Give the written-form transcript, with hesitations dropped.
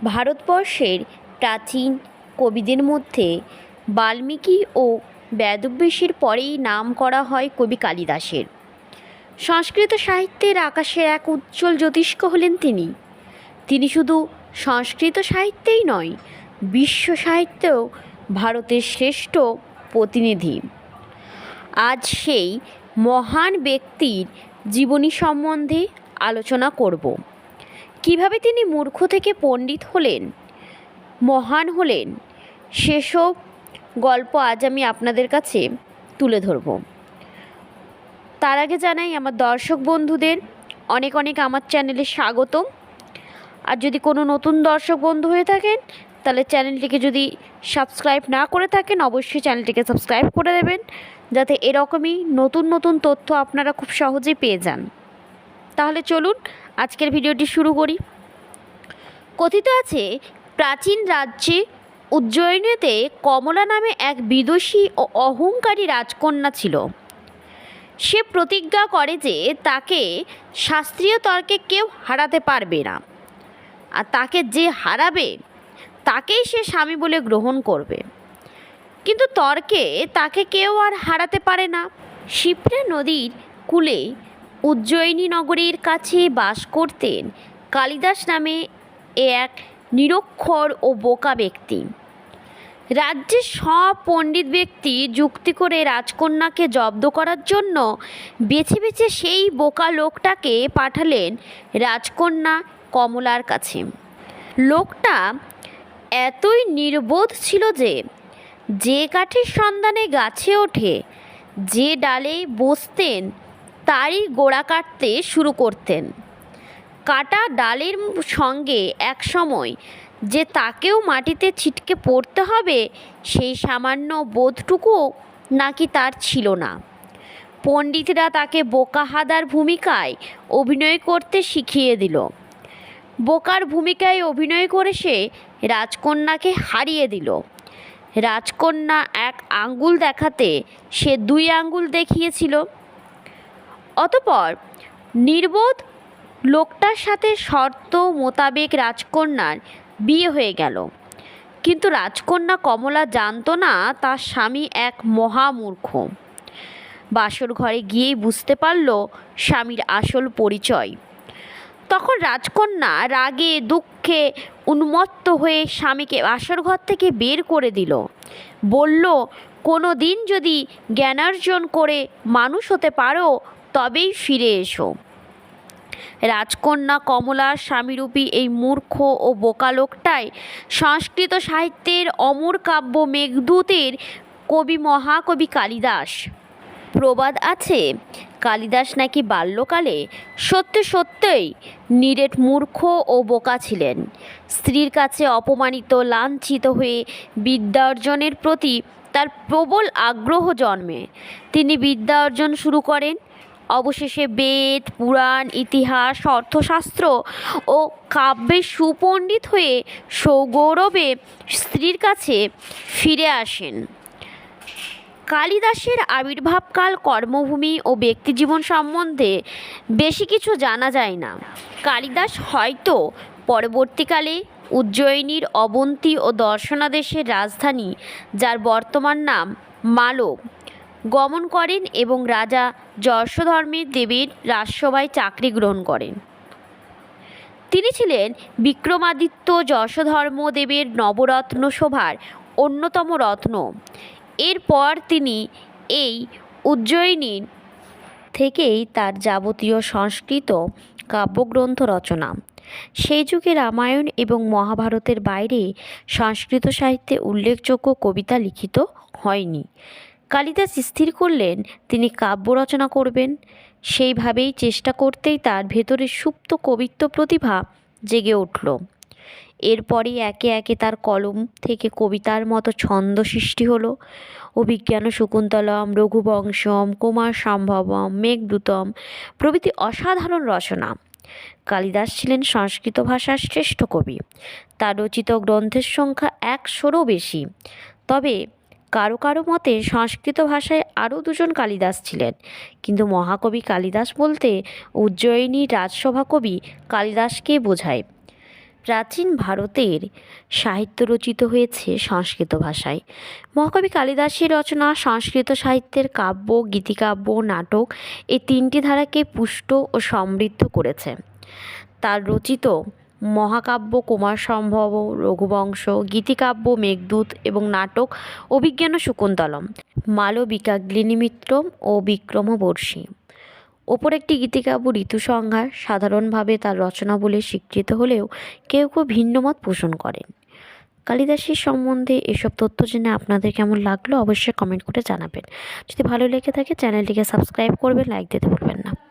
ভারতবর্ষের প্রাচীন কবিদের মধ্যে বাল্মীকি ও বেদব্যাসের পরেই নাম করা হয় কবি কালিদাসের। সংস্কৃত সাহিত্যের আকাশের এক উজ্জ্বল জ্যোতিষ্ক হলেন তিনি। তিনি শুধু সংস্কৃত সাহিত্যেই নয়, বিশ্ব সাহিত্যেও ভারতের শ্রেষ্ঠ প্রতিনিধি। আজ সেই মহান ব্যক্তির জীবনী সম্বন্ধে আলোচনা করব। কিভাবে তিনি মূর্খ থেকে পণ্ডিত হলেন, মহান হলেন, সেসব গল্প আজ আমি আপনাদের কাছে তুলে ধরব। তার আগে জানাই আমার দর্শক বন্ধুদের অনেক অনেক আমার চ্যানেলে স্বাগতম। আর যদি কোনো নতুন দর্শক বন্ধু হয়ে থাকেন তাহলে চ্যানেলটিকে যদি সাবস্ক্রাইব না করে থাকেন অবশ্যই চ্যানেলটিকে সাবস্ক্রাইব করে দেবেন, যাতে এরকমই নতুন নতুন তথ্য আপনারা খুব সহজেই পেয়ে যান। তাহলে চলুন আজকের ভিডিওটি শুরু করি। কথিত আছে, প্রাচীন রাজ্যে উজ্জয়িনীতে কমলা নামে এক বিদুষী ও অহংকারী রাজকন্যা ছিল। সে প্রতিজ্ঞা করে যে তাকে শাস্ত্রীয় তর্কে কেউ হারাতে পারবে না, আর তাকে যে হারাবে তাকেই সে স্বামী বলে গ্রহণ করবে। কিন্তু তর্কে তাকে কেউ আর হারাতে পারে না। শিপ্রা নদীর কূলে উজ্জয়িনী নগরীর কাছে বাস করতেন কালিদাস নামে এক নিরক্ষর ও বোকা ব্যক্তি। রাজ্যের সব পণ্ডিত ব্যক্তি যুক্তি করে রাজকন্যাকে জব্দ করার জন্য বেছে বেছে সেই বোকা লোকটাকে পাঠালেন রাজকন্যা কমলার কাছে। লোকটা এতই নির্বোধ ছিল যে যে কাঠের সন্ধানে গাছে ওঠে, যে ডালে বসতেন তারই গোড়া কাটতে শুরু করতেন। কাটা ডালের সঙ্গে এক সময় যে তাকেও মাটিতে ছিটকে পড়তে হবে সেই সামান্য বোধটুকুও নাকি তার ছিল না। পণ্ডিতরা তাকে বোকা হাদার ভূমিকায় অভিনয় করতে শিখিয়ে দিল। বোকার ভূমিকায় অভিনয় করে সে রাজকন্যাকে হারিয়ে দিল। রাজকন্যা এক আঙ্গুল দেখাতে সে দুই আঙ্গুল দেখিয়েছিল। অতঃপর নির্বোধ লোকটার সাথে শর্ত মোতাবেক রাজকন্যার বিয়ে হয়ে গেল। কিন্তু রাজকন্যা কমলা জানত না তার স্বামী এক মহামূর্খ। বাসর ঘরে গিয়েই বুঝতে পারল স্বামীর আসল পরিচয়। তখন রাজকন্যা রাগে দুঃখে উন্মত্ত হয়ে স্বামীকে বাসর ঘর থেকে বের করে দিল। বলল, কোনো দিন যদি জ্ঞানার্জন করে মানুষ হতে পারো তবেই ফিরে এসো। রাজকন্যা কমলার স্বামীরূপী এই মূর্খ ও বোকা লোকটাই সংস্কৃত সাহিত্যের অমর কাব্য মেঘদূতের কবি মহাকবি কালিদাস। প্রবাদ আছে, কালিদাস নাকি বাল্যকালে সত্যি সত্যই নিরেট মূর্খ ও বোকা ছিলেন। স্ত্রীর কাছে অপমানিত লাঞ্ছিত হয়ে বিদ্যা অর্জনের প্রতি তার প্রবল আগ্রহ জন্মে। তিনি বিদ্যা অর্জন শুরু করেন। অবশেষে বেদ, পুরাণ, ইতিহাস, অর্থশাস্ত্র ও কাব্যে সুপণ্ডিত হয়ে সগৌরবে স্ত্রীর কাছে ফিরে আসেন। কালিদাসের আবির্ভাবকাল, কর্মভূমি ও ব্যক্তিজীবন সম্বন্ধে বেশি কিছু জানা যায় না। কালিদাস হয়তো পরবর্তীকালে উজ্জয়িনীর অবন্তী ও দর্শনাদেশের রাজধানী, যার বর্তমান নাম মালব, গমন করেন এবং রাজা যশোধর্মের দেবের রাজসভায় চাকরি গ্রহণ করেন। তিনি ছিলেন বিক্রমাদিত্য যশোধর্মদেবের নবরত্ন সভার অন্যতম রত্ন। এরপর তিনি এই উজ্জয়িনী থেকেই তার যাবতীয় সংস্কৃত কাব্যগ্রন্থ রচনা। সেই যুগে রামায়ণ এবং মহাভারতের বাইরে সংস্কৃত সাহিত্যে উল্লেখযোগ্য কবিতা লিখিত হয়নি। কালিদাস স্থির করলেন তিনি কাব্য রচনা করবেন। সেইভাবেই চেষ্টা করতেই তার ভেতরে সুপ্ত কবিত্ব প্রতিভা জেগে উঠল। এরপরই একে একে তার কলম থেকে কবিতার মতো ছন্দ সৃষ্টি হলো। অভিজ্ঞান শকুন্তলম, রঘুবংশম, কুমার সম্ভবম, মেঘদূতম প্রভৃতি অসাধারণ রচনা। কালিদাস ছিলেন সংস্কৃত ভাষার শ্রেষ্ঠ কবি। তার রচিত গ্রন্থের সংখ্যা 100-রও বেশি। তবে কারো কারো মতে সংস্কৃত ভাষায় আরও দুজন কালিদাস ছিলেন, কিন্তু মহাকবি কালিদাস বলতে উজ্জয়িনীর রাজসভা কবি কালিদাসকে বোঝায়। প্রাচীন ভারতের সাহিত্য রচিত হয়েছে সংস্কৃত ভাষায়। মহাকবি কালিদাসের রচনা সংস্কৃত সাহিত্যের কাব্য, গীতিকাব্য, নাটক এই তিনটি ধারাকে পুষ্ট ও সমৃদ্ধ করেছে। তার রচিত মহাকাব্য কুমারসম্ভব, রঘুবংশ, গীতিকাব্য মেঘদূত এবং নাটক অভিজ্ঞান শকুন্তলম, মালবিকাগ্নিমিত্র ও বিক্রমবর্ষী। ওপর একটি গীতিকাব্য ঋতুসংহার সাধারণভাবে তার রচনা বলে স্বীকৃত হলেও কেউ কেউ ভিন্নমত পোষণ করেন। কালিদাসের সম্বন্ধে এসব তথ্য জেনে আপনাদের কেমন লাগলো অবশ্যই কমেন্ট করে জানাবেন। যদি ভালো লেগে থাকে চ্যানেলটিকে সাবস্ক্রাইব করবেন, লাইক দিতে ভুলবেন না।